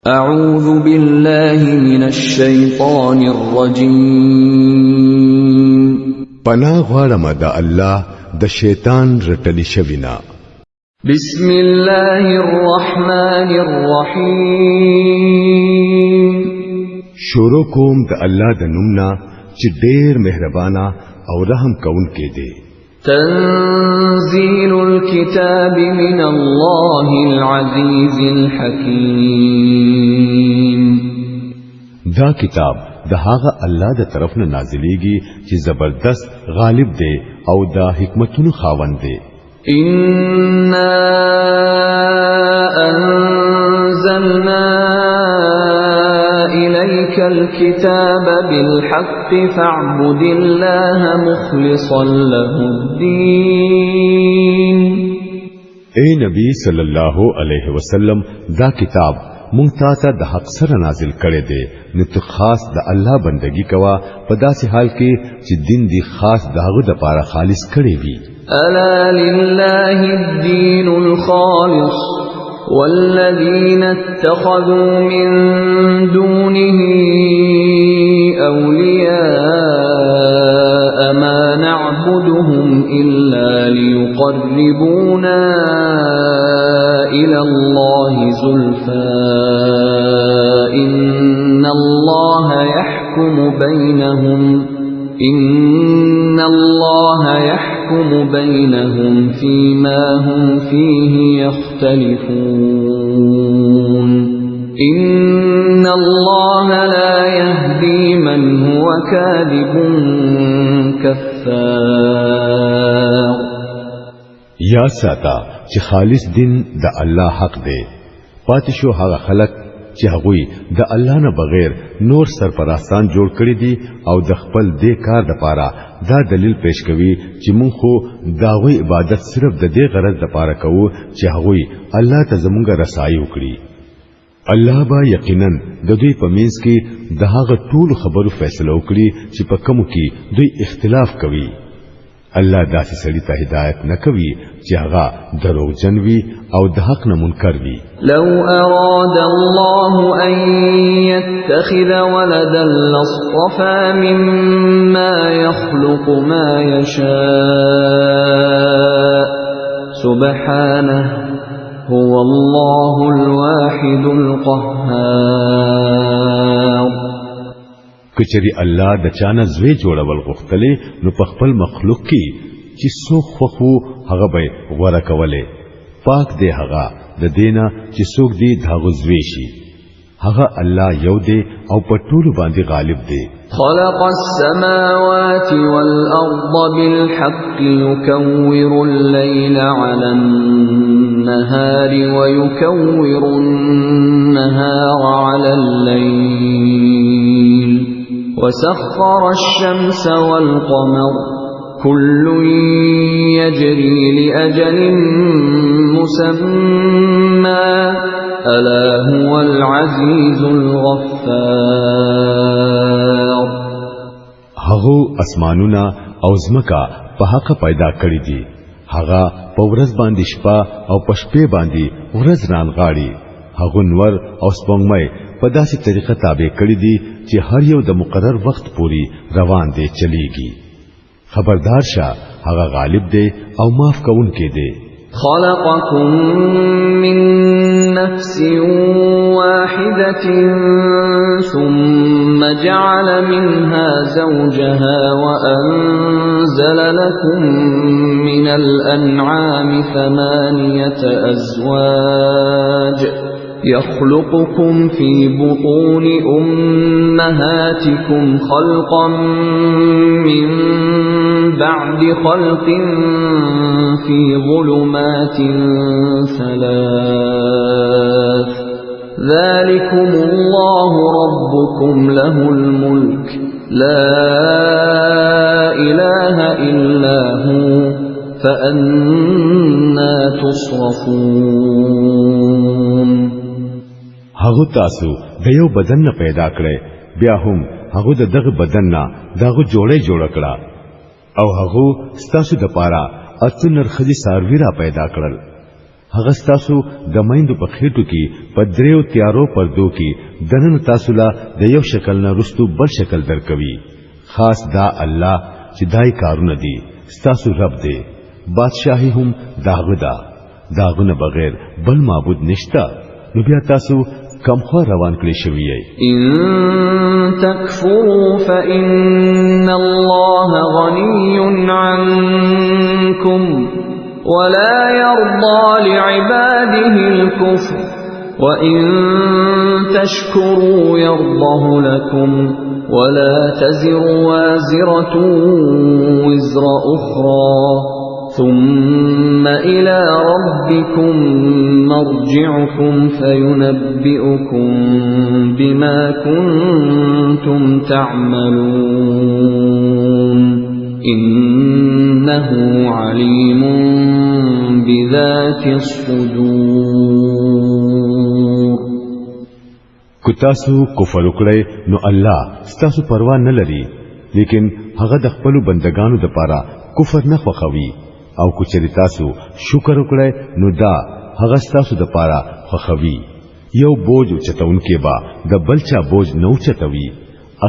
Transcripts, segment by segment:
أعوذ بالله من الشيطان الرجيم پناه غواړم د الله د شیطان رټلی شوینا. بسم الله الرحمن الرحيم شروع کوم د الله د نومنا چې ډېر مهربانا او رحم کونکی دی. تنزيل الكتاب من الله العزيز الحكيم دا کتاب د هغه الله د طرف نه نازلېږي چې زبردست غالب دی او دا حکمتونو خاوند دی. إنا أنزلنا إليك الكتاب بالحق فاعبد الله مخلصا له الدين. اے نبی صلی الله علیه وسلم دا کتاب مونږ ته د حق سره نازل کړي دي نو ته خاص د الله بندگی کوا په داسې حال کې چې دین دی خاص داغه د پاره خالص کړي وي. ألا لله الدين الخالص والذين اتخذوا من دونه أولياء ما نعبدهم إلا ليقربونا إلى الله زلفى إن الله يحكم بينهم فيما هم فيه يختلفون إن الله لا يهدي من هو كاذب كفار. یا ساته چې خالص دین د الله حق دی. پاتې شو هغه خلک چې هغوی د الله نه بغیر نور سرپرستان جوړ کړی دي او د خپل دې کار لپاره دا دلیل پیش کوي چې مونږ خو داوی عبادت صرف د دې غرض لپاره کوو چې هغوی الله ته زموږ رسایي وکړي. الله با یقینا د دوی په منځ کې د هغه ټول خبرو فیصله وکړي چې په کوم کې دوی اختلاف کوي. الله داسې سړي ته هدایت نه کوي چې هغه دروغجن وي او د حق نه منکر وي. لو أراد الله أن يتخذ ولدا لاصطفى مما يخلق ما يشاء سبحانه هو الله الواحد القهار. کچری الله د چانه زوی جوړول غوښتلې نو په خپل مخلوق کې چې څوک خو هغه به غوړه کوله. پاک دی هغه د دینه چې څوک دی داغه زوی شي. هغه الله یو دی او په ټول باندې غالب دی. خلق السماوات والأرض بالحق يكور الليل على النهار ويكور النهار على الليل وسخر الشمس والقمر كل يجري لأجل مسمى ألا هو العزيز الغفار. هغه اسمانونه او زمکا په حق پیدا کړی دي. هغه په ورځ باندې شپه او په شپې باندې ورځ رانغاړي. هغه نور او سپوږمۍ په داسې طریقه تابع کړی دي چې هر یو د مقرر وخت پوري روان دي چلیږي. خبردار شه هغه غالب دی او معاف کوونکی دی. خلقكم من نفس واحدة ثم جعل منها زوجها وأنزل لكم من الأنعام 8 أزواج يخلقكم في بطون أمهاتكم خلقا من بعد خلق في ظلمات 3 ذلكم الله ربكم له الملك لا إله إلا هو فأنا تصرفون. هغه تاسو د یو بدن نه پیدا کړي بیا هم هغه دغه بدن نه دغه جوړه کړه او هغه ستاسو د پاره اتنر خدي ساروی را پیدا کړل. هغه تاسو د مایندو په خېټو کې په دریو تیارو پردو کې دنن تاسو لا د یو شکل نه رستو بل شکل درکوي خاص دا الله چې دای کارونه دي تاسو رب دی بادشاہي هم داغونه بغیر بل معبود نشتا نو بیا تاسو کم خو روان کړی شوی یې ان تکفروا فإن الله غني عنكم ولا يرضى لعباده الكفر وإن تشكروا يرضه لكم ولا تزر وازرة وزر أخرى ثم إلى ربكم مرجعكم فينبئكم بما كنتم تعملون إنه عليم بذات الصدور کو تاسو کفر وکړئ نو الله ستاسو پروا نه لري لیکن هغه د خپل بندگانو د پاره کفر نه خوښوي او کو چې تاسو شکر وکړئ نو دا هغه ستاسو د پاره خوښوي یو بوج چتونکې با د بلچا بوج نو چتوي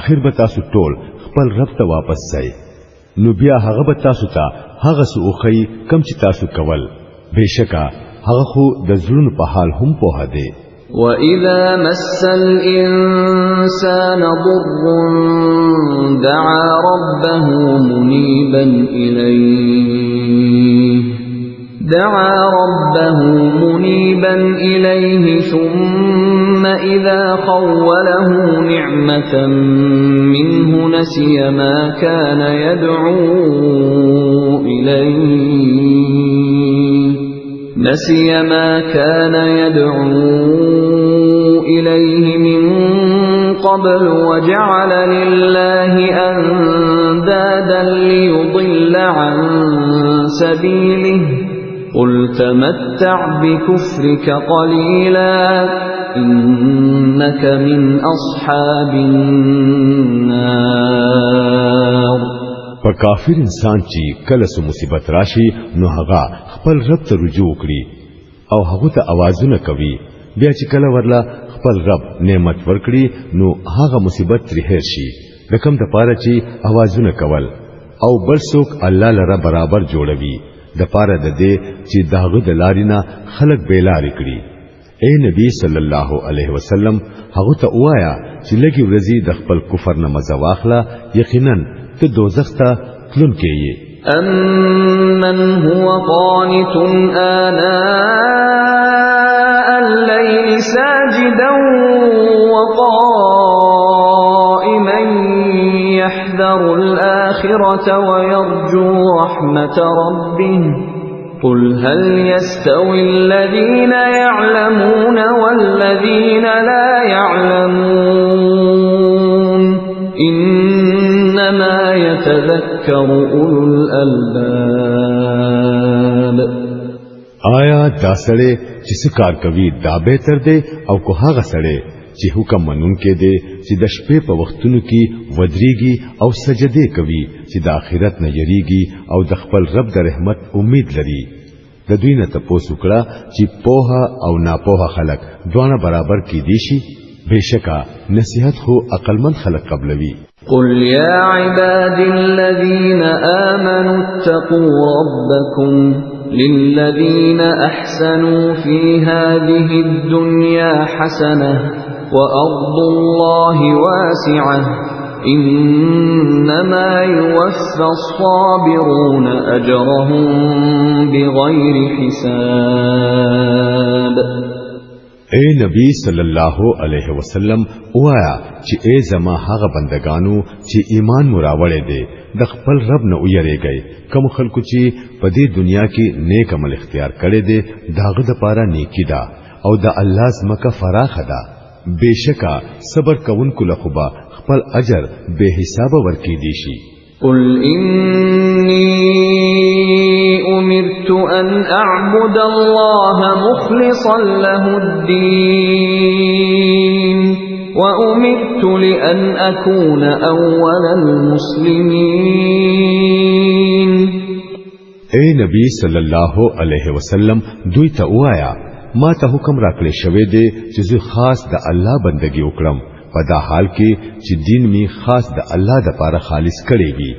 اخر به تاسو ټول خپل رب ته واپس ځئ نو بیا هغه به تاسو ته هغه سوخی کم چې تاسو کول بهشکه هغه خو د زړونو په حال هم په هده وَإِذَا مَسَّ الْإِنسَانَ ضُرٌّ دَعَا رَبَّهُ مُنِيبًا إِلَيْهِ ثُمَّ إِذَا خَوَّلَهُ نِعْمَةً مِنْهُ نَسِيَ مَا كَانَ يَدْعُو إِلَيْهِ مِنْ قَبْلُ وَجَعَلَ لِلَّهِ أَنْدَادًا لِيُضِلَّ عَنْ سَبِيلِهِ قُلْ تَمَتَّعْ بِكُفْرِكَ قَلِيلًا إِنَّكَ مِنْ أَصْحَابِ النَّارِ پر کافر انسان چې کله سو مصیبت راشي نو هغه خپل رب ته رجوع کړي او هغه ته आवाजونه کوي بیا چې کله ورلا خپل رب نعمت ورکړي نو هغه مصیبت ترې هېر شي رقم د پاره چې आवाजونه کول او بل څوک الله لره برابر جوړوي د پاره د دې چې داغه د لارینا خلق بیلاری کړي اے نبی صلی الله علیه وسلم هغه ته وایا چې لګي ورزي د خپل کفر نه مزه واخله یقینا ته دوزخ ته تلون کېږي أَمَّنْ هُوَ قَانِتٌ آنَاءَ اللَّيْلِ سَاجِدًا وَقَائِمًا يَحْذَرُ الْآخِرَةَ وَيَرْجُو رَحْمَةَ رَبِّهِ قُلْ هَلْ يَسْتَوِي الَّذِينَ يَعْلَمُونَ وَالَّذِينَ لَا يَعْلَمُونَ إِنَّمَا يَتَذَكَّرُ أُولُو الْأَلْبَابِ آیا دا سړی چې سکار کوي دا بهتر دی او کو هغه سړی چې حکم منون کې دی چې د شپې په وختونو کې ودرېږي او سجده کوي چې د آخرت نه یریږي او د خپل رب د رحمت امید لري د دوی نه تاسو کړه چې پوها او ناپوها خلق دوه برابر کې دي شي بهشکه نصيحت خو عقلمند خلق قبلوي قل يا عباد الذين آمنوا اتقوا ربكم للذين أحسنوا في هذه الدنيا حسنة وأرض الله واسعة إنما يوفى الصابرون أجرهم بغير حساب اے نبی صلی الله علیه وسلم وایا چې اے زما هغه بندگانو چې ایمان مراوړې دي د خپل رب نه ویریږي کوم خلکو چې په دې دنیا کې نیک عمل اختیار کړي دي داغه د پاره نیکی ده او د الله زمکه فراخه ده بهشکه صبر کوونکو لخوا خپل اجر به حساب ورکې دي شي قل إني أمرت أن أعبد الله مخلصا له الدين وأمرت لأن أكون أول المسلمين اے نبی صلی الله علیه وسلم دوی ته وایا ما ته حکم راکړی شوی دی چې زه خاص د الله بندگی وکړم په دا حال کې چې دین می خاص د الله د لپاره خالص کړی وي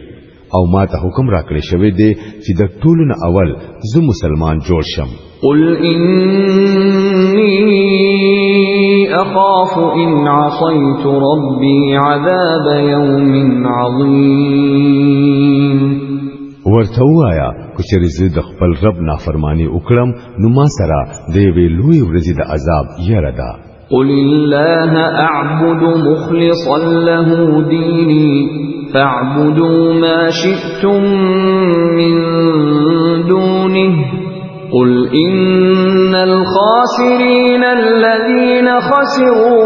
او ما ته حکم راکړی شوی دی چې د ټولو نه اول زه مسلمان جوړ شم قل إني أخاف إن عصيت ربي عذاب يوم عظيم ورته وایا کچری زه د خپل رب نافرمانی وکړم نو ما سره د وی لوی ورځې د عذاب یره ده قل الله أعبد مخلصا له ديني فاعبدوا ما شئتم من دونه قل إن الخاسرين الذين خسروا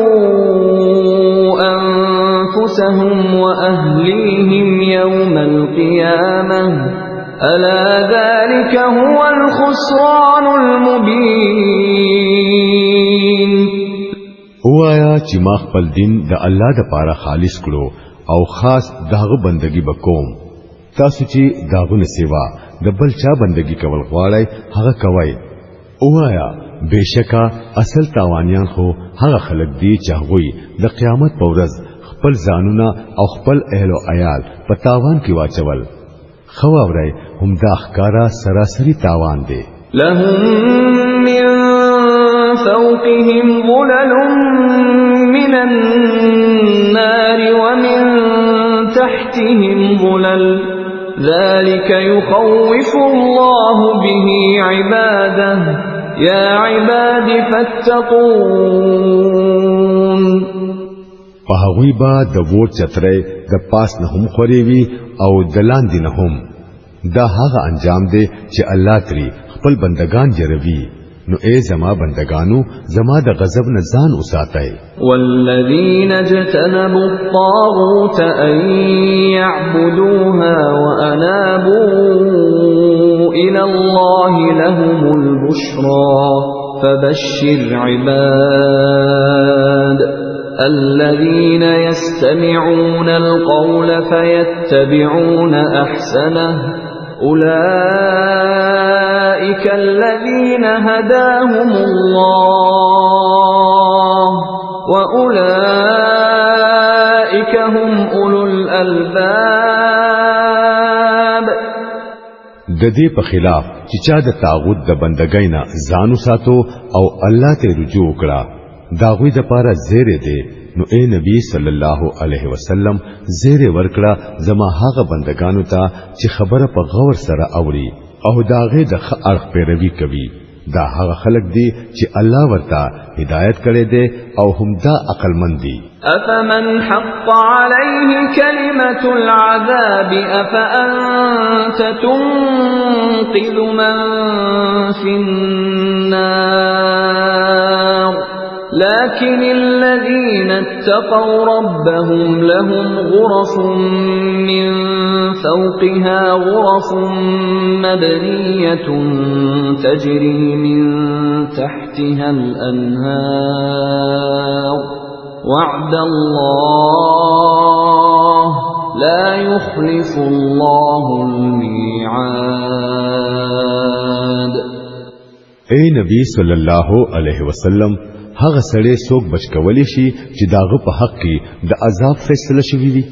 أنفسهم وأهليهم يوم القيامة ألا ذلك هو الخسران المبين وایا چې ما خپل دین د الله د پاره خالص کړو او خاص داغه بندگی وکوم تاسو چې داغه سیوا د بل چا بندگی کول غواړئ هغه کوي وایا بشکا اصل تاوانیان خو هغه خلک دي چې هغه د قیامت په ورځ خپل ځانونه او خپل اهل او عیال په تاوان کې واچول خو اورای هم دا ښکارا سراسری تاوان دي لهم من فوقهم ظلل من النار ومن تحتهم ظلل ذلك يخوف الله به عباده يا عباد فاتقون فهغوی با د ور چتره د پاس نه هم خوريوي او دلان دي نه هم دا هغه انجام دی چې الله تری خپل بندگان جروي نو اے زما بندگانو زما د غضب نه ځان اوساتای والذین اجتنبوا الطاغوت ان يعبدوها وانابوا الى الله لهم البشرى فبشر عباد الذين يستمعون القول فيتبعون احسنه أولئك الذين هداهم الله وأولئك هم أولو الألباب د دې په خلاف چې چا د طاغوت د بندګۍ نه ځانو ساتو او الله ته رجوع کړه داغوی د پاره زیره دی نو اے نبی صلی الله علیه وسلم زیره ورکړه زما هغه بندگانو ته چې خبره په غور سره اوري او داغه د خلق پیروي کوي دا هغه خلق دي چې الله ورته هدایت کړي دي او هم دا عقل مند دي افمن حق عليه كلمة العذاب افانت تنقذ من في النار لكن الذين اتقوا ربهم لهم غرف من فوقها غرف مبنية تجري من تحتها الأنهار وعد الله لا يخلف الله الميعاد اے نبی صلی الله علیه وسلم هغه سړی څوک بچ کولی شي چې داغه په حق کې د عذاب فیصله شوی وي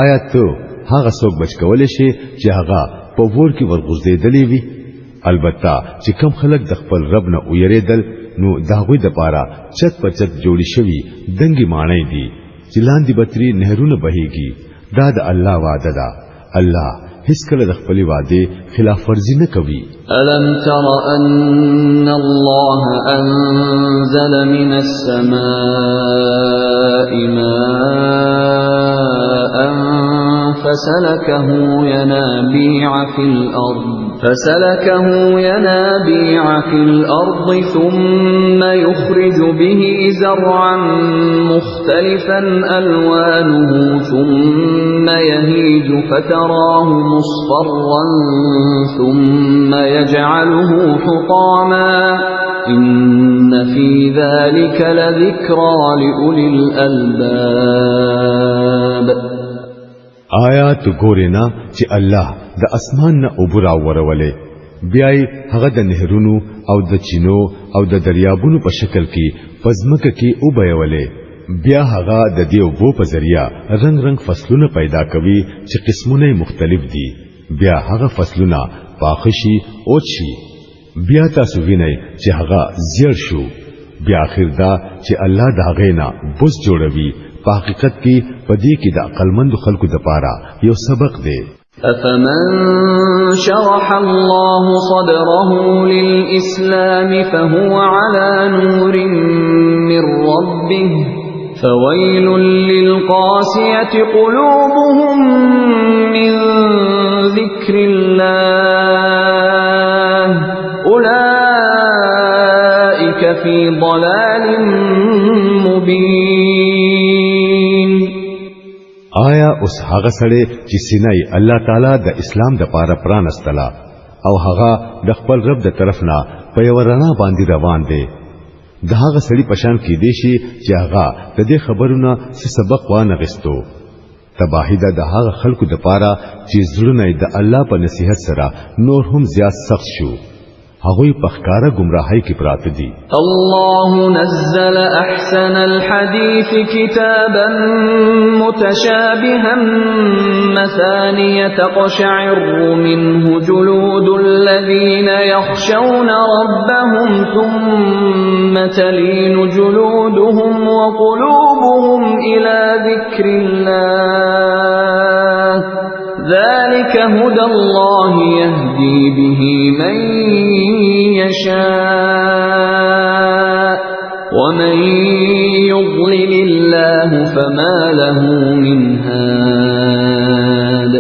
آیا ته هغه څوک بچ کولی شي چې هغه په ور کې ورغوزیدلی وي البته چې کم خلک د خپل رب نه ویریدل نو داغوی د پاره چت په چت جوړی شوی دنګي مانای دي چې لاندې بتري نهرونه بهيږي دا د الله وعده ده الله هیڅ کله د خپل وعده خلاف ورزي نه کوي ألم تر أن الله أنزل من السماء ماء فسلكه ينابيع في الأرض ثم يخرج به زرعا مختلفا ألوانه ثم يهيج فتراه مصفرا ثم يجعله حطاما إن في ذلك لذكرى لأولي الألباب آیات ګورینا چې الله د اسمان نه اوبرا ورولې بیاي هغه د نهرونو او د چینو او د دریابونو په شکل کې پزمکه کې او بیولې بیا هغه د دیو بو په ذریعہ رنگ رنگ فصلونه پیدا کوي چې قسمونه مختلف دي بیا هغه فصلونه پاخشي او چی بیا تاسو وینئ چې هغه زیړ شو بیا اخر دا چې الله دا غینا بوس جوړوي په حقیقت کې پدې کې د عقلمند خلکو د پاره یو سبق دی أفمن شرح الله صدره للإسلام فهو على نور من ربه فويل للقاسية قلوبهم من ذكر الله أولئك في ضلال مبين آیا اوس هغه سره چې سینای الله تعالی د اسلام د پاره پرانستلا او هغه د خپل رب د طرف نه په یو رڼا باندې روان دی د هغه سړي پشان کې دی شي چې هغه د دې خبرونه څه سبق وانه غستو تباہی د هغه خلکو د پاره چې زړونه د الله په نصیحت سره نور هم زیات سخت شو هغوی پخکارا گمراهی کی پراته دي الله نزل احسن الحديث كتابا متشابها مثانية تقشعر منه جلود الذين يخشون ربهم ثم تلين جلودهم وقلوبهم إلى ذكر الله ذلك هدى الله يهدي به من يشاء ومن يضلل الله فما له من هاد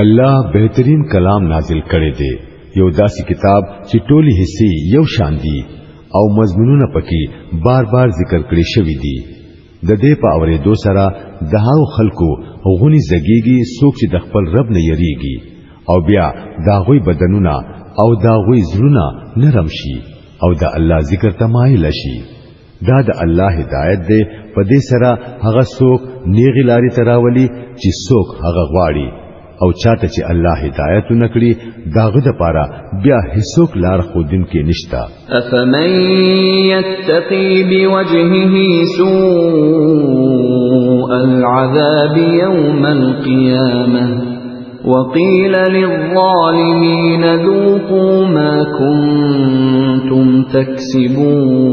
الله بهترین کلام نازل کړي دي یو داسې کتاب چې ټولي حصے یو شان دي او مضمونونه پکې بار بار ذکر کړي شوی دي د دې په اورېدو سره د هغو خلکو غونی زګيږي څوک چې د خپل رب نه یریږي او بیا داغوی بدنونه او داغوی زړونه نرم شي او د الله ذکر تمایل شي دا د الله هدایت دی په دې سره هغه څوک نیغی لاري تراولي چې څوک هغه غواړي او چاته چې الله هدایت نکړي داغه د پاره بیا هیڅوک لار خودن کې نشتا افمن يتقي بوجهه سوء العذاب يوم القيامة وقيل للظالمين ذوقوا ما كنتم تكسبون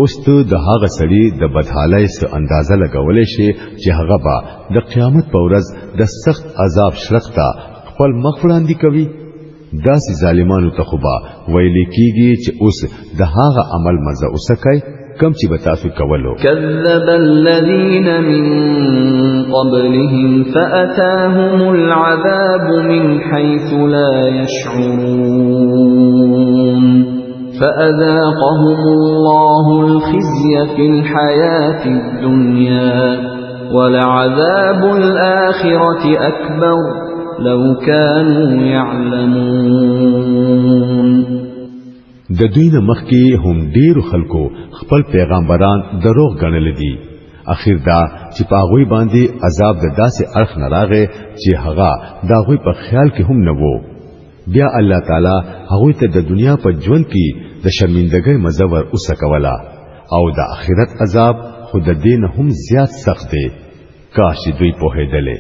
اوس ته د هغه سړي د بدحالۍ څخه اندازه لګولې شي چې هغه به د قیامت په ورځ د سخت عذاب شرخته خپل مخ وړاندې کوي داسې ظالمانو ته خو به ویل کېږي چې اوس د هغه عمل مزه وسکای کم چې به تاسو کولو كذب الذين من قبلهم فأتاهم العذاب من حيث لا يشعرون فأذاقهم الله الخزي في الحياة الدنيا ولعذاب الآخرة أكبر لو كانوا يعلمون د دوی نه مخکې هم ډیرو خلکو خپل پیغمبران دروغ ګڼل دي اخر دا چې پاغوی باندې عذاب د داسې اړخ نه راغی چې هغه داغوی په خیال کې هم نه وو بیا الله تعالی هغه ته د دنیا په ژوند کې د شرمندګۍ مزور اوسکولا او د آخرت عذاب خود دین هم زیات سخت دی کاش دوی په هدلې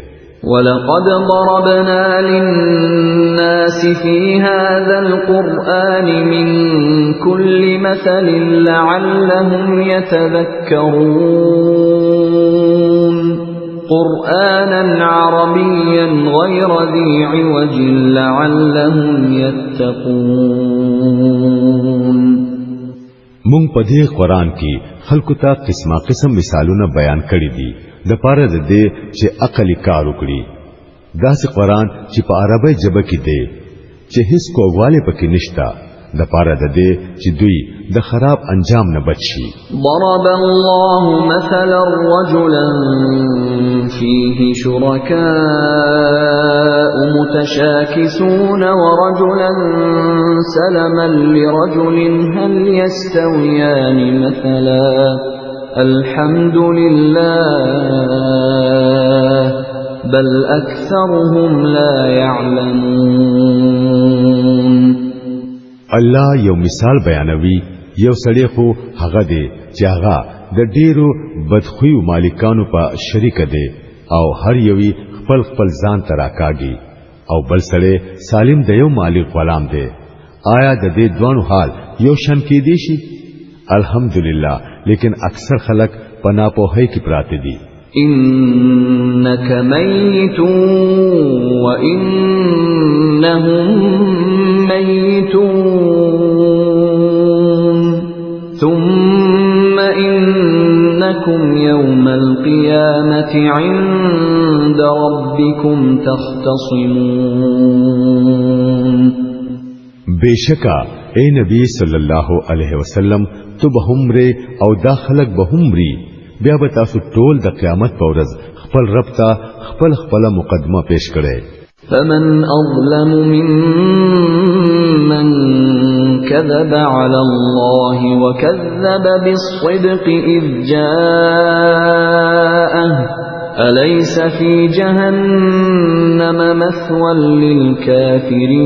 ولقد ضربنا للناس في هذا القرآن من كل مثل لعلهم يتذكرون قرآنا عربيا غير ذي عوج لعلهم يتقون مونږ په دې قرآن کې خلکو ته قسم مثالونه بیان کړي دي د پاره د دې چې عقل کار وکړي داسې قرآن چې په عربی ژبه کې دی چې هیڅ کوواله پکې نشتا د پاره د دې چې دوی د خراب انجام نه بچي ضرب الله مثلا رجلا فيه شركاء متشاكسون ورجلا سلما لرجل هل يستويان مثلا الحمد لله بل أكثرهم لا يعلمون. الله یو مثال بیانوي یو سړی خو هغه دی چې هغه د ډیرو بدخویو مالکانو په شریک دی او هر یوی خپل خپل ځان تراکاږي او بل سړی سالم د یو مالک غلام دی. آیا د دې دوانو حال یو شان کې دی شي؟ الحمدلله لیکن اکثر خلک په ناپوهۍ کې پراته دي. إنك ميت وإنهم ميتون ثم إنكم يوم القيامة عند ربكم تختصمون. بیشکا اے نبی صلی الله علیه وسلم تو به همره او دا خلق به همري بیا به تاسو ټول د قیامت په ورځ خپل رب ته خپل مقدمه پیش کړي. فمن أظلم ممن كذب على الله وكذب بالصدق إذ جاءه أليس في جهنم مثوى للكافرين.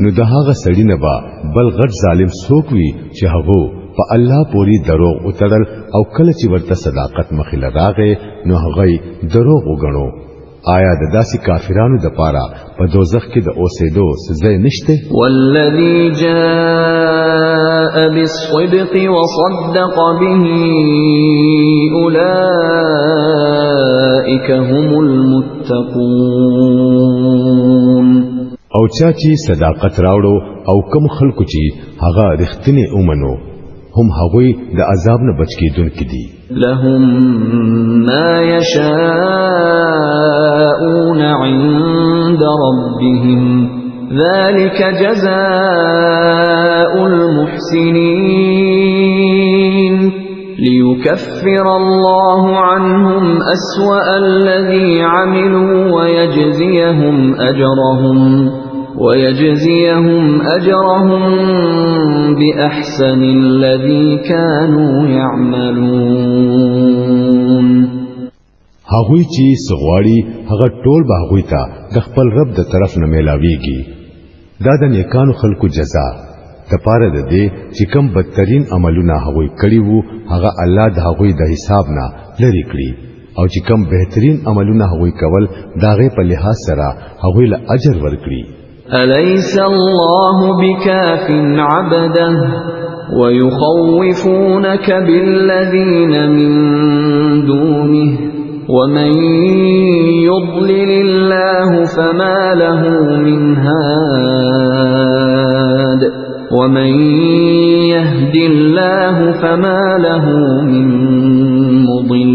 نو د هغه سړی نه با بل غټ ظالم څوک وي چې هغه په الله پوری دروغ وتړل او کله چې ورته صداقت مخې راغې نو هغه دروغ وګڼو. آیا د داسې کافرانو د پاره په دوزخ کې د اوسېدو ځای نشته؟ والذي جاء بالصدق وصدق به أولئك هم المتقون. او چا چې صداقت راوړو او کوم خلکو چې هغه رښتینی اومنو هم هغوی د عذاب نه بچ کیدونکي دي. لهم ما يشاءون عند ربهم ذلك جزاء المحسنين ليكفر الله عنهم أسوأ الذي عملوا ويجزيهم أجرهم بأحسن الذي كانوا يعملون. هغوی چې سغواړي هغه ټول به هغوی ته د خپل رب د طرف نه ملاويږي. دا د نیکانو خلکو جزا د پاره ده دي چې کوم بدترین عملونه هغوی کړی وو هغه الله د هغوی د حساب نه لري کړی او چې کوم بهترین عملونه هغوی کول داغه په لحاظ سره هغوی له اجر ورکړي. أليس الله بكاف عبده ويخوفونك بالذين من دونه ومن يضلل الله فما له من هاد ومن يهد الله فما له من مضل.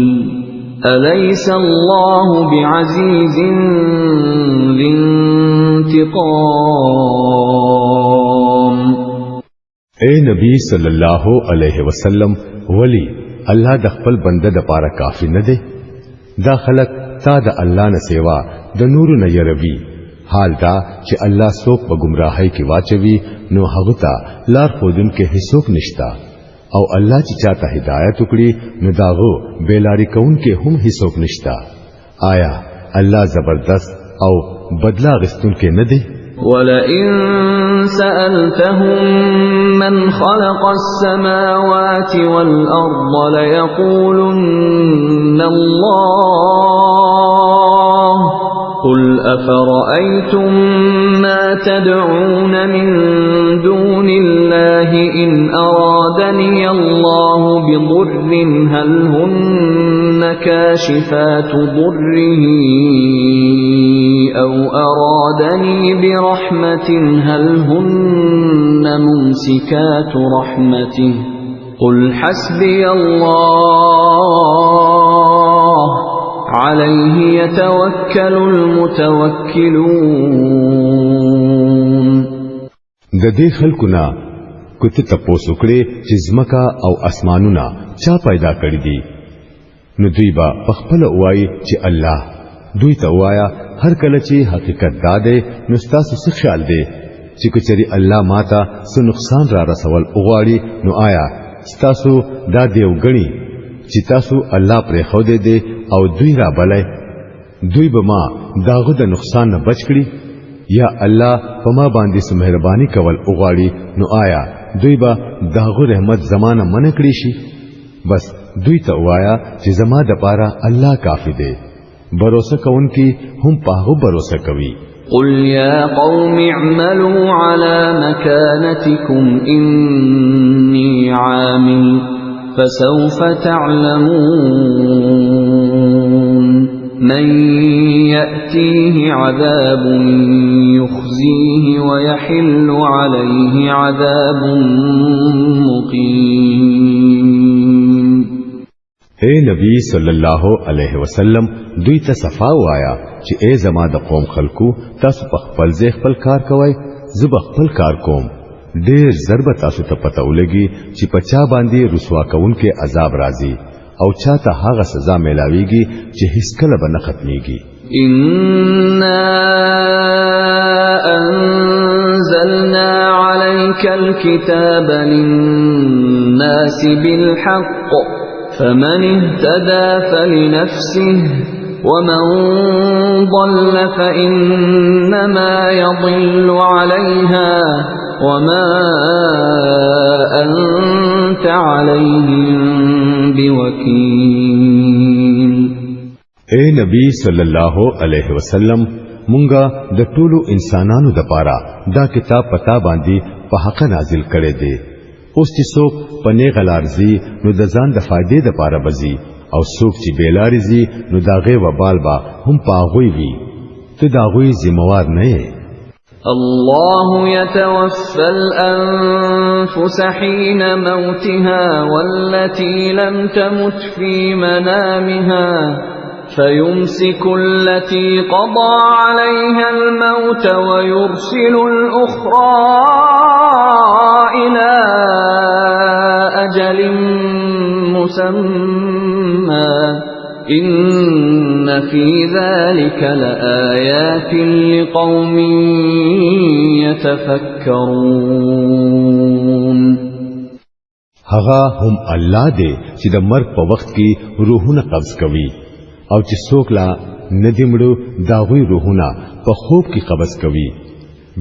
أليس الله بعزيز ذي انتقام. اے نبی صلی الله علیه وسلم ولی الله د خپل بنده د پاره کافی نه دی؟ دا خلق تا د الله نه سیوا د نور نه يروي. حال دا چې الله څوک په گمراهۍ کې واچوي نو هغه ته لار خودن کې هیڅوک نشتا او الله چې چاته هدایت وکړي نو داغو بیلاری کون کې هم هیڅوک نشتا. آیا الله زبردست او بدلا غستون کې نه دی؟ ولئن سألتهم من خلق السماوات والأرض ليقولن الله قل أفرأيتم ما تدعون من دون الله إن أرادني الله بضر هل هن كاشفات ضره أو أرادني برحمة هل هن ممسكات رحمته قل حسبي الله عليه يتوكل المتوكلون. د دې خلکونه کوته تاسو کړي چې زمکا او اسمانونه چا پیدا کړی دي نو دوی با خپل وایي چې الله. دوی ته وایا هر کله چې حقیقت داده نو تاسو څه خیال دی چې کچري الله ماته څه نقصان را رسول اوغاړي نو آیا تاسو دا دیو غني چې تاسو الله پر خو دې او دوی را بلای دوی به ما داغه د نقصان نه بچ کړي یا الله په ما باندې سم مهرباني کول وغواړي نو آیا دوی به داغه رحمت زمانہ من کړي شي بس دوی ته وایا چې زما د پاره الله کافی دی باور کوونکی هم په باور کوي قل يا قوم اعملوا على مكانتكم إني عامل فسوف تعلمون من يأتيه عذاب يخزيه ويحل عليه عذاب مقيم اے نبی صلی الله علیه وسلم دوی ته صفا وایا چې اے زما د قوم خلکو تاسو په خپل ځای خپل کار کوئ زه به خپل کار کوم ډېر ضرب تاسو ته پته ولګي چې پچا باندې رسوا کونکي عذاب راځي او چاته هغه سزا ملاويږي چې هیڅ کله به نه ختميږي إنا أنزلنا عليك الكتاب للناس بالحق فمن اهتدى فلنفسه ومن ضل فإنما يضل عليها وما أنت عليهم بوكيل اے نبی صلی الله علیه وسلم مونږه د ټولو انسانانو د پاره دا کتاب پتا باندې په حق نازل کړي دي اوس چې څوک پنه غلارزي نو د ځان د فائدې د پاره بزي او څوک چې بیلارزي نو داغه وبال با هم پاغوي وي ته داغوي ذمہوار نه یې الله يتوفى الأنفس حين موتها والتي لم تمت في منامها فيمسك التي قضى عليها الموت ويرسل الأخرى إلى أجل مسمى إن في ذلك لآيات لقوم يتفكرون هغه هم الله دې چې د مرګ په وخت کې روحونه قبض کوي او چې څوک لا ندیمړو داوی روحونه په خوب کې قبض کوي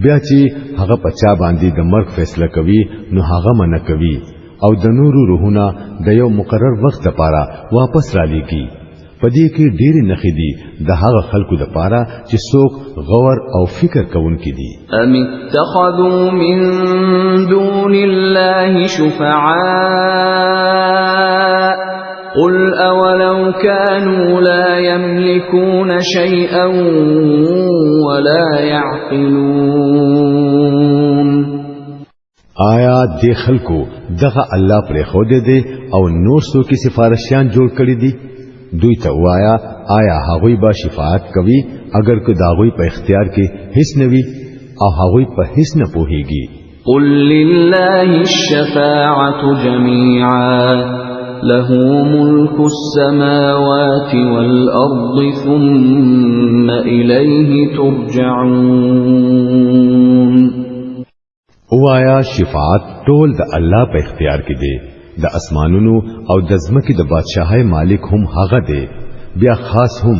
بیا چې هغه پچا باندې د مرګ فیصله کوي نو هغه منع کوي او د نورو روحونه د یو مقرر وخت لپاره واپس را لېږي پدې کې ډېر نخې دي د هغه خلکو لپاره چې څوک غور او فکر کوونکي دي ام اتخذوا من دون الله شفعاء قل اولو كانوا لا يملكون شيئا ولا يعقلون آیا د خلکو دغه الله پر خو دې او نور څوک سفارشیان جوړ کړی دي دوی ته وایا آیا هغوی با شفاعت کوي اگر که داغوی په اختیار کې هیڅ نوي او هغوی په هیڅ نه پوهیږي قل لله الشفاعة جميعا له ملك السماوات والأرض ثم إليه ترجعون وایا شفاعت ټول د الله په اختیار کې دی د اسمانونو او د ځمکې د بادشاہي مالک هم هغه دی بیا خاص هم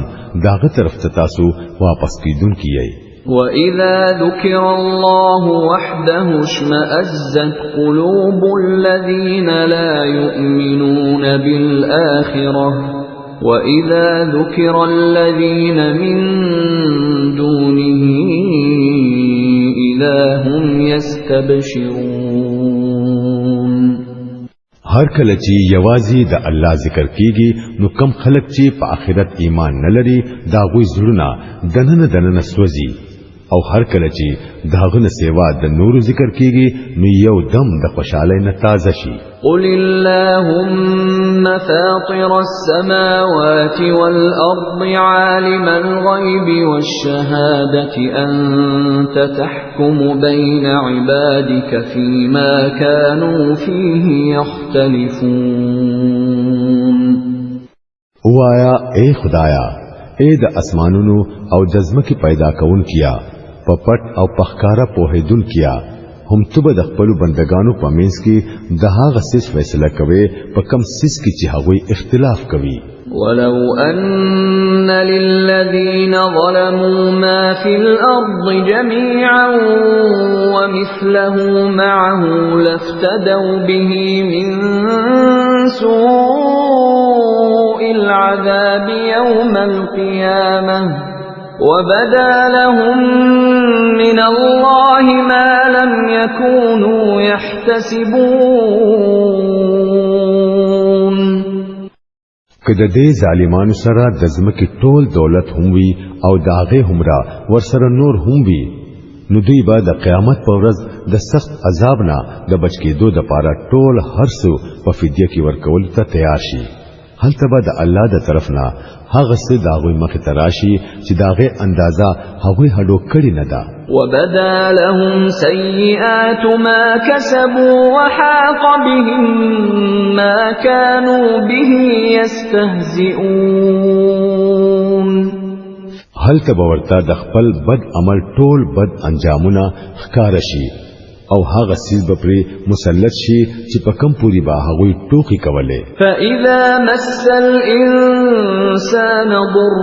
داغه طرف ته تاسو واپس کیدونکي یې وَإِذَا ذُكِرَ اللَّهُ وَحْدَهُ اشْمَأَزَّتْ قُلُوبُ الَّذِينَ لَا يُؤْمِنُونَ بِالْآخِرَةِ وَإِذَا ذُكِرَ الَّذِينَ مِن دُونِهِ إِذَا هُمْ يَسْتَبْشِرُونَ هر کله چې یوازې د الله ذکر کیږي نو کم خلک چې په آخرت ایمان نه لري دا غوي زړونه دننه سوځي او هر کله چې داغه نه سیوا د نور ذکر کیږي نو یو دم د خوشاله نه تازه شي قل اللهم فاطر السماوات والأرض عالم الغيب والشهادة أنت تحكم بين عبادك فيما كانوا فيه يختلفون وایا اے خدایا اے د اسمانونو او د ځمکې پیدا کون کیا پپټ او پخکارا پوهیدون کیا هم تو به د خپل بندگانو په منځ کې د هغه څه فیصله کوي په کم سیس کې چې هغه اختلاف کوي ولو أن للذين ظلموا ما في الأرض جميعا ومثله معه لافتدوا به من سوء العذاب يوم القيامة وبدا لهم من الله ما لم يكونوا يحتسبون. که د دې ظالمانو سره د ځمکې ټول دولت هم وي او د هغې همرا ورسره نور هم وي نو دوی به د قیامت په ورځ د سخت عذاب نه د بچ کېدو دپاره ټول هر څه په فدیه کې ورکولو ته تیار شي. هلته به د الله د طرف نه هغه څه د هغوی مخې ته راشي چې د هغې اندازه هغوی هډو کړې نه ده. وبدا لهم سيئات ما كسبوا وحاق بهم ما كانوا به يستهزئون. هلته به ورته د خپل بد عمل ټول بد انجامونه ښکاره شي او هغه سیز به پرې مسلط شي چې په کم پوری به هغوی ټوکې کولې. فإذا مس الإنسان ضر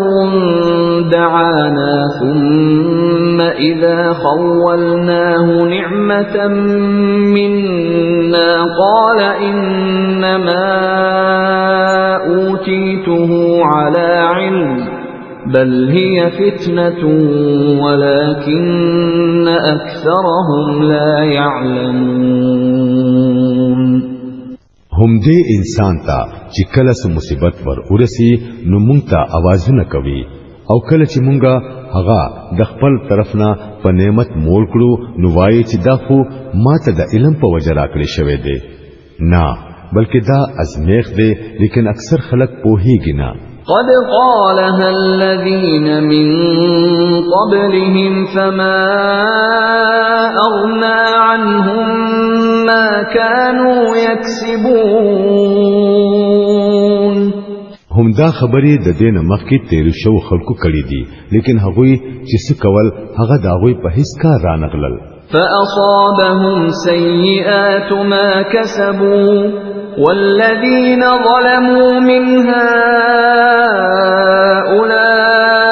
دعانا ثم إذا خولناه نعمة منا قال إنما أوتيته على علم بل هي فتنة ولكن أكثرهم لا يعلمون. هم دې انسان ته چې کله څه مصیبت ور ورسي نو مونږ ته आवाजونه کوي او کله چې مونږه هغه د خپل طرفنا په نعمت مول کړو نو وایي چې دا خو ماته د علم په وجه راکړې شوی دی. نه بلکې دا ازمیخ دی لیکن اکثر خلک پوهیږي نه. قد قالها الذين من قبلهم فما أغنى عنهم ما كانوا يكسبون. هم دا خبرې د دین مخکې تیر شو خلکو کړي دي لیکن هغوی چې څه کول هغه د هغوی په هیڅ کار رانغلل. فأصابهم سيئات ما كسبوا والذين ظلموا من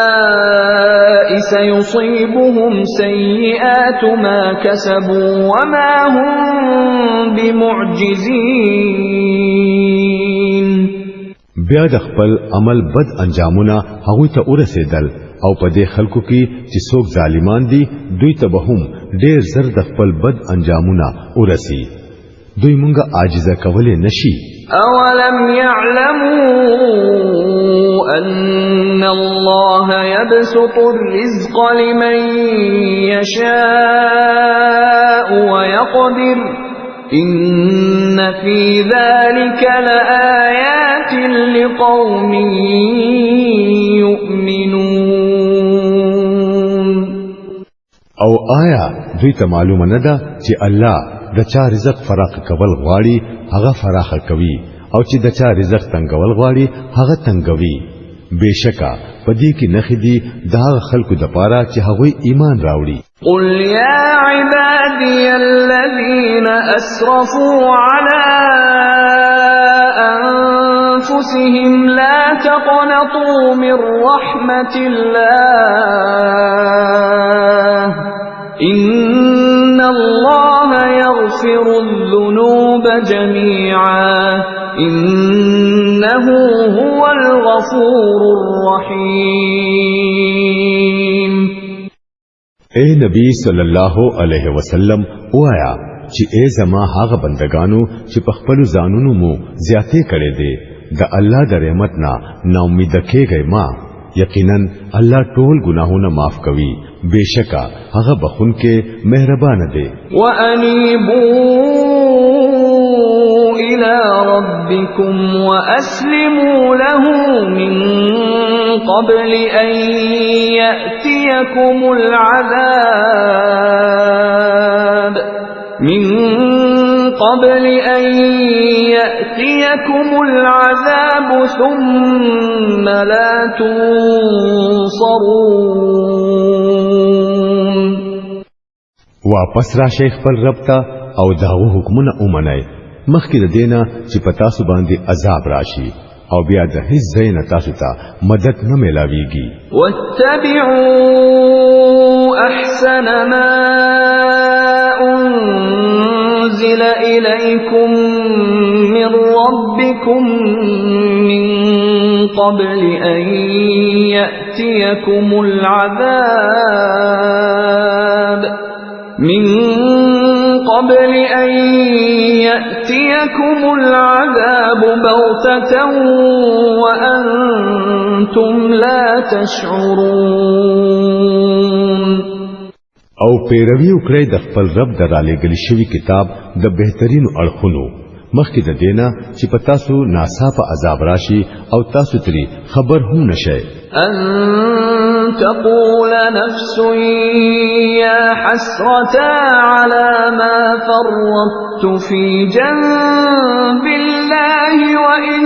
هؤلاء سيصيبهم سيئات ما كسبوا وما هم بمعجزين. بیا د خپل عمل بد انجامونه هغوی ته ورسېدل او په دې خلکو کې چې څوک ظالمان دي دوی ته به هم ډېر زر د خپل بد انجامونه ورسي. دوی مونږه عاجزه کولې نشي. اولم يعلموا ان الله يبسط الرزق لمن يشاء ويقدر ان في ذلك لآيات لقوم يؤمنون. او آیا دوی ته معلومه نه ده چې الله د چا رزق فراخ کول غواړي هغه فراخ کوي او چې د چا رزق تنگول غواړي هغه تنگوي. بشکا پدې کې نخې دي دا خلکو د پاره چې هغه ایمان راوړي. قل يا عبادي الذين اسرفوا على انفسهم لا تقنطوا من رحمة الله إن الله يغفر الذنوب جميعا إنه هو الغفور الرحيم. اے نبی صلی الله علیه وسلم وایا چې اے زما هغه بندگانو چې په خپل ځانونو مو زیاتې کړې دي د الله د رحمت نه امید کېږئ ما یقینا الله ټول ګناهونه معاف کوي بشکا هغه بخون کې مهربان دی. وأنيبوا إلى ربكم وأسلموا له من قبل أن يأتيكم العذاب ثم لا تنصرون. واپس را شیخ خپل رب ته او داغو حکمونه اومنئ مخکې د دینه چې پتا سو باندې عذاب راشي او بیا د هیڅ ځای نه تاسو ته مدد نه ملاويږي. واتبعوا احسن ما انزل اليكم من ربكم من قبل ان ياتيكم العذاب بغتة وأنتم لا تشعرون. او پیروي وکړئ د خپل رب د رالېږلي شوی کتاب د بهترینو اړخونو مخکې د دینه چې په تاسو ناڅاپه عذاب راشي او تاسو ترې خبر هم نشئ. أن تقول نفس يا حسرتا على ما فرطت في جنب الله وإن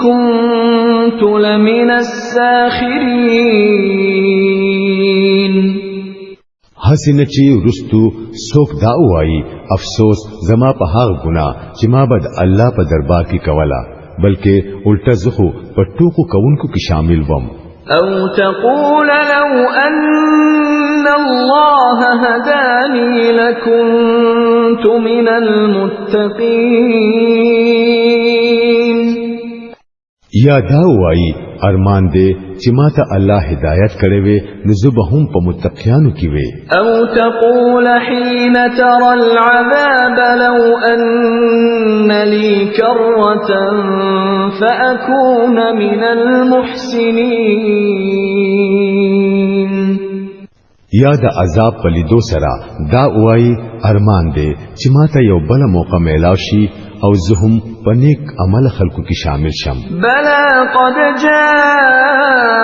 كنت لمن الساخرين. حسنه چې رستو څوک دا وایي افسوس زما په هغه ګناه چې ما بد الله په دربار کې کولا بلکې الټه زخو په ټوکو کوونکو کې شامل وم. أو تقول لو أن الله هداني لكنت من المتقين. یا دا وایي ارمان دې چې ما ته الله هدایت کړې وي نو زه به هم په متقینو کې وي. او تقول حين ترى العذاب لو ان لي كرة فأكون من المحسنين. یا د عذاب په لیدو سره دا وایي ارمان دې چې ما ته یو بل موقع میلاو شي او زه هم په نیک عمل خلکو کې شامل شم. بلى قد جاءتك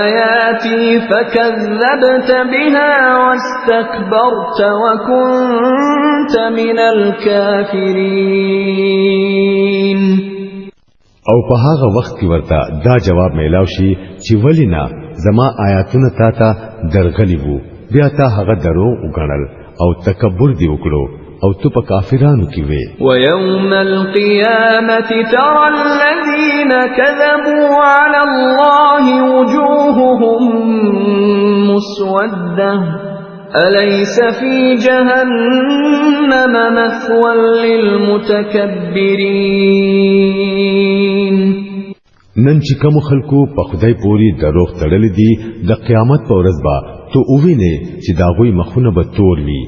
آياتي فكذبت بها واستكبرت وكنت من الكافرين. او په هغه وخت کې ورته دا جواب میلاو شي چې ولینا زما آیاتونه تا ته درغلي وو بیا تا هغه درو وګڼل او تکبر دی وکړو او تو په کافرانو کې وې. ويوم القيامة ترى الذين كذبوا على الله وجوههم مسودة أليس في جهنم مثوى للمتكبرين. نن چې کوم خلکو په خدای پوری دروغ تړل دي د قیامت په ورځ به تو اووینه چې داغوی مخونه به تور وي.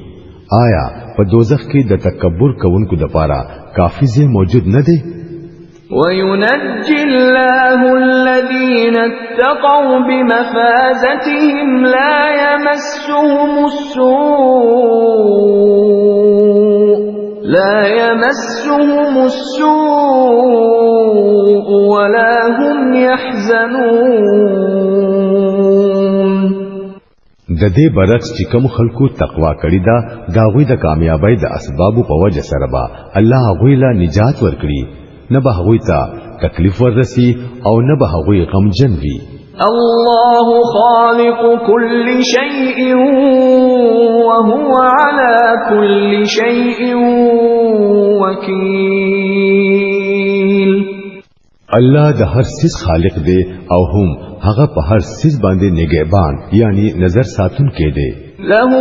آیا په دوزخ کې د تکبر کوونکو د پاره کافی ځای موجود نه دی؟ وينجي الله الذين اتقوا بمفازتهم لا يمسهم السوء ولا هم يحزنون. د دې برعکس چې کوم خلکو تقوا کړی دا داوی د کامیابی د اسبابو په وجه سره به الله غوی لا نجات ورکړي نه به غوی ته تکلیف ورسي او نه به غوی غمجن وي. الله خالق كل شيء وهو على كل شيء وكيل. الله د هر څه خالق دی او هم هغه په هر څه باندې نگهبان یعنی نظر ساتون کې دی. له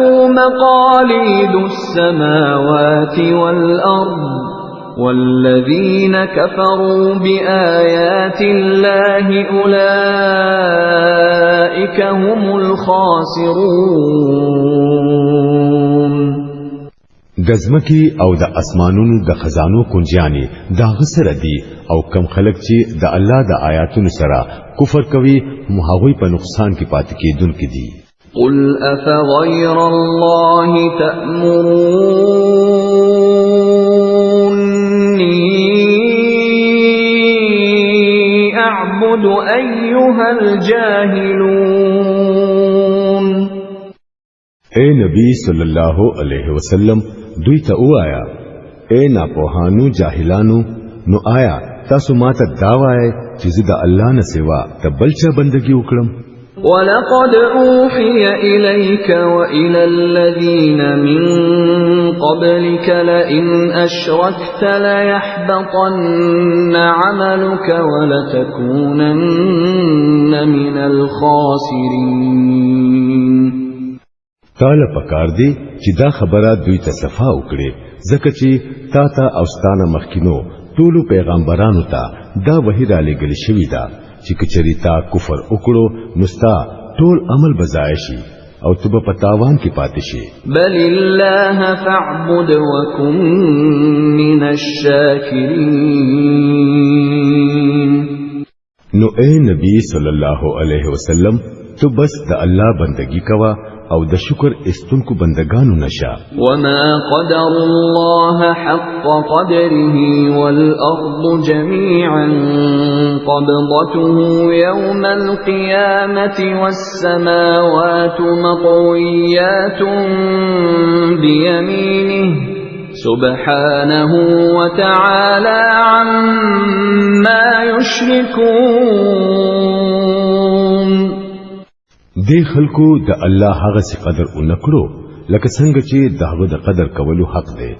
مقاليد السماوات والأرض والذين كفروا بآيات الله أولئك هم الخاسرون. دزمکی او د اسمانونو د خزانو کنجیانی دا غسر دی او کم خلق چې د الله د آیاتونو سره کفر کوي مهاوی په نقصان کې پات کېدونکې دي. قل أفغير الله تأمروني أعبد أيها الجاهلون. اے نبی صلی الله علیه وسلم دوی ته وایا اے ناپوهانو جاهلانو نو آیا تاسو ماته دا وایي چې زه د الله نه سوا د بل چا بندگی وکړم؟ ولقد أوحي إليك وإلى الذين من قبلك لئن أشركت ليحبطن عملك ولتكونن من الخاسرين. تاله پکار دی چې دا خبره دوی ته صفا وکړي ځکه چې تا ته او ستانه مخکینو ټولو پیغمبرانو ته دا وحی را لګل شوی دا چې کچری تا کفر وکړو نستا ټول عمل بزای شي او تب پتاوان کې پاتې شي. بل الله فاعبد وكن من الشاکرین. نو اے نبی صلی الله علیه وسلم تو بس د الله بندگی کوا او د شکر استونکو بندگانو نشا. وما قدر الله حق قدره والأرض جميعا قبضته يوم القيامة والسماوات مطويات بيمينه سبحانه وتعالى عما يشركون. دی خلکو د الله هغه څه قدر اونکړو لکه څنګه چې دغه د قدر کولو حق دی.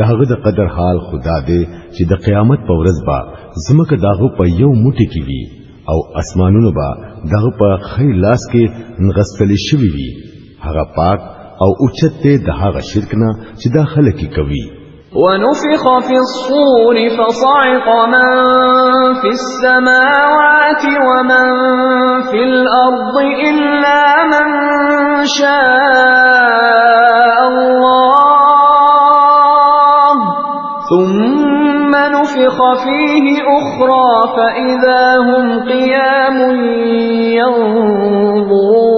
دغه د قدر حال خدا دی چې د قیامت په ورځ با زمکه دغه په یو موټی کې وي او اسمانونو با دغه په خی لاس کې نغستلی شوی وي. هغه پاک او اوچت دی د هغه شرک نه چې دا خلک کوي. ونفخ في الصور فصعق من في السماوات ومن في الأرض إلا من شاء الله ثم نفخ فيه أخرى فإذا هم قيام ينظرون.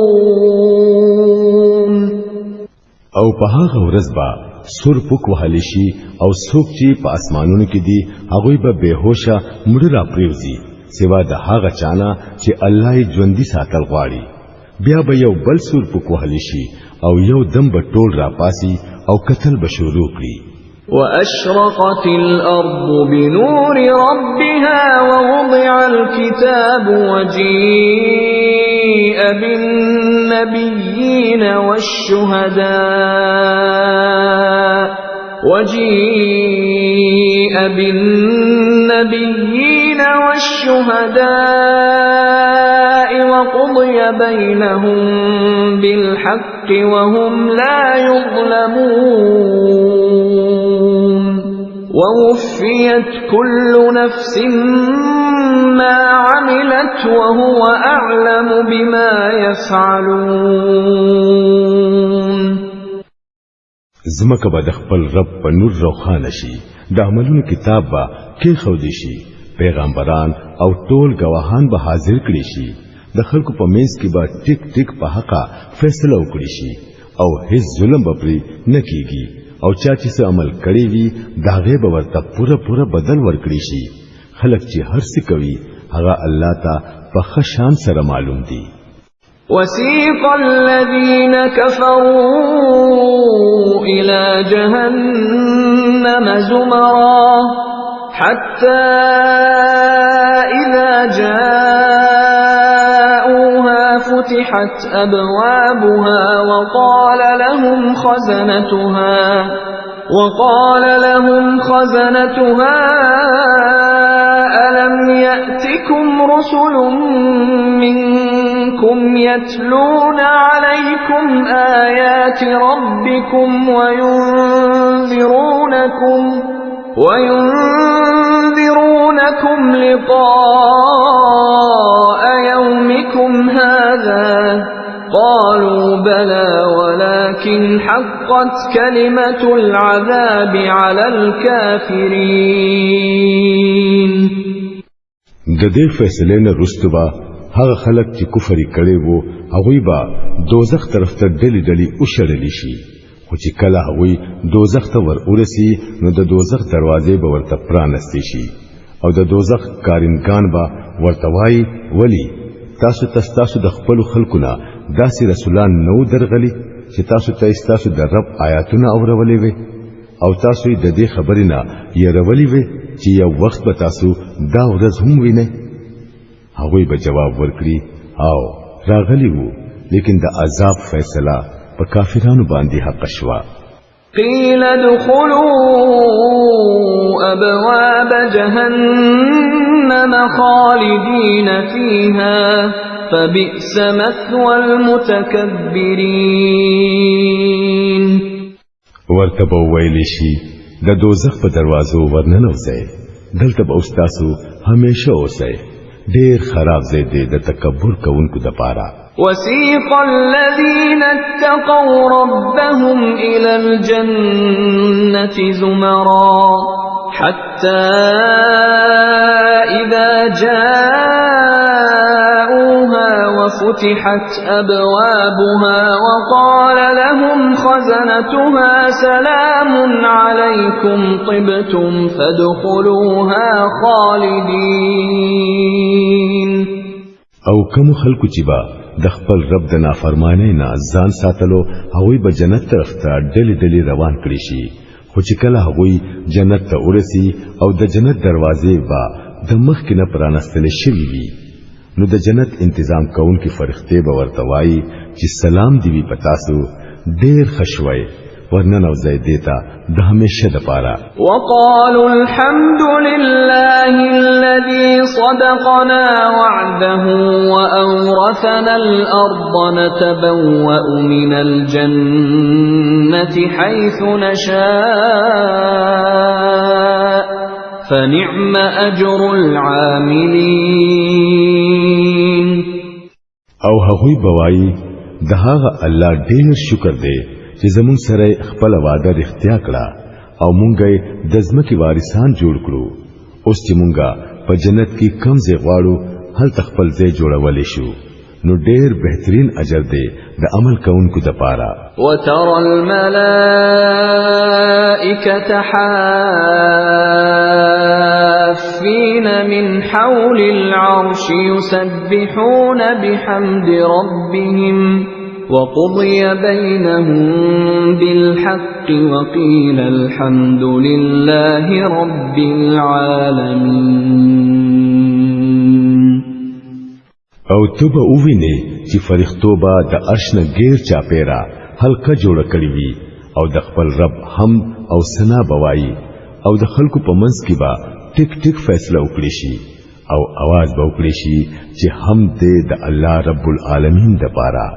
او په هغه ورځ با سور پوک وهلی شي او څوک چې په اسمانونو کې دي هغه به بهوشه مړ را پریوزي سوا د هغه چانه چې الله یې ژوندۍ ساتل غواړي. بیا به یو بل سور پوک وهلی شي او یو دم به ټول را پاسي او قتل به شروع کړي. وأشرقت الأرض بنور ربها ووضع الكتاب وجيء بالنبيين والشهداء وقضي بينهم بالحق وهم لا يظلمون. ووفيت كل نفس ما عملت وهو أعلم بما يفعلون. زمکه به د خپل رب په نور روخانه شي د عملونو کتاب به کې خودي شي پیغمبران او ټول گواهان به حاضر کړي شي د خلکو په منځ کې به ټیک ټیک په حقه فیصله وکړي شي او هیڅ ظلم به پرې نه کیږي او چا چې څه عمل کړی وي داغه به ورته پوره بدل ورکړي شي. خلک چې هر څه کوي هغه الله ته په خشان سره معلوم دي. وسيق الذين كفروا إلى جهنم زمرا حتى إذا جاءوها فتحت أبوابها وقال لهم خزنتها ألم يأتكم رسل منكم يتلون عليكم آيات ربكم وينذرونكم لقاء يومكم هذا قالوا بلى ولكن حقت كلمة العذاب على الكافرين. د دې فیصلې نه وروسته به هغه خلک چې کفر کړي وو هغه به دوزخ طرف ته ډلې وشړل شي. خو چې کله هغه دوزخ ته ورورسي نو د دوزخ دروازې به ورته پرانستې شي او د دوزخ کارینګان به ورته وایي ولی تاسو د خپل خلکونه داسې رسولان نو درغلي چې تاسو د رب آیاتونه اورولې وي او تاسو د دې خبرې نه يرولې وي چې یو وخت به تاسو دا ورځ هم وینئ. هغه به جواب ورکړي او راغلی وو لیکن د عذاب فیصله په کافرانو باندې حق شوا. قيل ادخلوا أبواب جهنم خالدين فيها فبئس مثوى المتكبرين. ورته به ویل شي د دوزخ په دروازو ورننوځئ، دلته به استاسو همیشه اوسئ، ډیر خراب ځای دی د تکبر کوونکو دپاره. وسيق الذين اتقوا ربهم إلى الجنة زمرا حتى إذا جاءوها وفتحت أبوابها وقال لهم خزنتها سلام عليكم طبتم فادخلوها خالدين. او کوم خلکو چې با د خپل رب د نافرمانی نه ځان ساتلو هغوی به جنت طرف ته ډلې ډلې روان کړي شي، خو چې کله هغوی جنت ته ورسي او د جنت دروازې به د مخکې نه پرانستلې شوي وي، نو د جنت انتظام کوونکي فرښتې به ورته وایي چې سلام دی وي په تاسو، ډېر ښه شوئ، ورننوځئ دیته د همیشه دپاره. وقالوا الحمد لله الذي صدقنا وعده وأورثنا الأرض نتبوأ من الجنة حيث نشاء فنعم أجر العاملين. او هغوی بوایي د هغه الله ډېر شکر دی چې زمون سره خپل وعده رښتیا کړه او مونږه د ځمکې وارثان جوړ کړو. اوس چې مونږه په جنت کې کم ځای غواړو هلته خپل ځای جوړولی شو، نو ډېر بهترین اجر دی د عمل کوونکو دپاره. وترى الملائكة حافين من حول العرش يسبحون بحمد ربهم وقضي بينهم بالحق وقيل الحمد لله رب العالمين. او تو به اووینه چې فرښتو به د عرش نه غیر چاپیرا حلقه جوړ کړی وي او د خپل رب حمد او ثنا بوایي او د خلکو په منځ کې به ټیک ټیک فیصله وکړي شي او आवाज به وکړي شي چې حمد دې د الله رب العالمین د پاره.